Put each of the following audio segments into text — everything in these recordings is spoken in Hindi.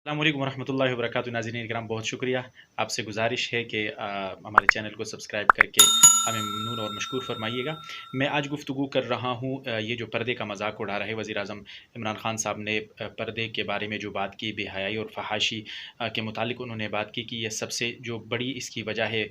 अस्सलाम वालेकुम वरहमतुल्लाहि वबरकातुहू। नाज़रीन इकराम, बहुत शुक्रिया। आपसे गुजारिश है कि हमारे चैनल को सब्सक्राइब करके हमें ममनून और मशकूर फरमाइएगा। मैं आज गुफ्तगू कर रहा हूँ ये जो पर्दे का मजाक उड़ा रहे वज़ीर आज़म इमरान ख़ान साहब ने पर्दे के बारे में जो बात की, बेहयाई और फ़हाशी के मुतालिक उन्होंने बात की कि ये सबसे जो बड़ी इसकी वजह है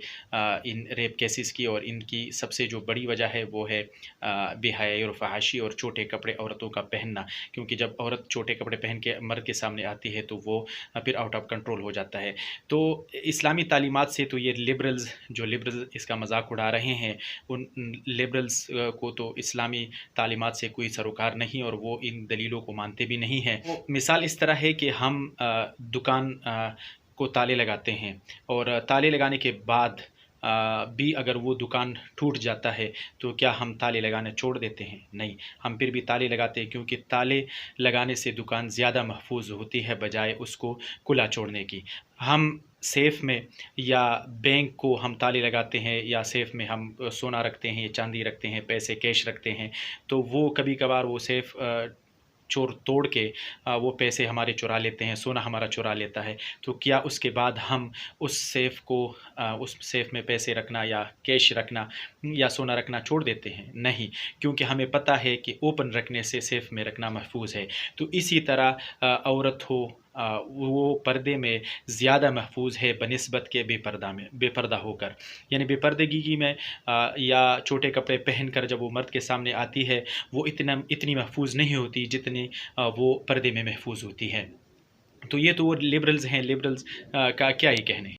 इन रेप केसेस की, और इनकी सबसे जो बड़ी वजह है वो है बेहयाई और फ़हाशी और छोटे कपड़े औरतों का पहनना। क्योंकि जब औरत छोटे कपड़े पहन के मर्द के सामने आती है तो वो फिर आउट ऑफ कंट्रोल हो जाता है। तो इस्लामी तालीमात से तो ये लिबरल्स इसका मजाक उड़ा रहे हैं, उन लिबरल्स को तो इस्लामी तालीमात से कोई सरोकार नहीं, और वो इन दलीलों को मानते भी नहीं हैं। वो मिसाल इस तरह है कि हम दुकान को ताले लगाते हैं, और ताले लगाने के बाद भी अगर वो दुकान टूट जाता है तो क्या हम ताले लगाना छोड़ देते हैं? नहीं, हम फिर भी ताले लगाते हैं, क्योंकि ताले लगाने से दुकान ज़्यादा महफूज होती है बजाय उसको खुला छोड़ने की। हम सेफ़ में या बैंक को हम ताले लगाते हैं, या सेफ़ में हम सोना रखते हैं, चांदी रखते हैं, पैसे कैश रखते हैं, तो वो कभी-कभार वो सेफ़ चोर तोड़ के वो पैसे हमारे चुरा लेते हैं, सोना हमारा चुरा लेता है। तो क्या उसके बाद हम उस सेफ़ में पैसे रखना या कैश रखना या सोना रखना छोड़ देते हैं? नहीं, क्योंकि हमें पता है कि ओपन रखने से सेफ़ में रखना महफूज है। तो इसी तरह औरत हो, वो पर्दे में ज़्यादा महफूज है बनिस्बत के बेपर्दा होकर। यानी बेपर्दगी में या छोटे कपड़े पहनकर जब वो मर्द के सामने आती है, वो इतनी महफूज नहीं होती जितनी वो पर्दे में महफूज होती है। तो ये तो वो लिबरल्स हैं, लिबरल्स का क्या ही कहने।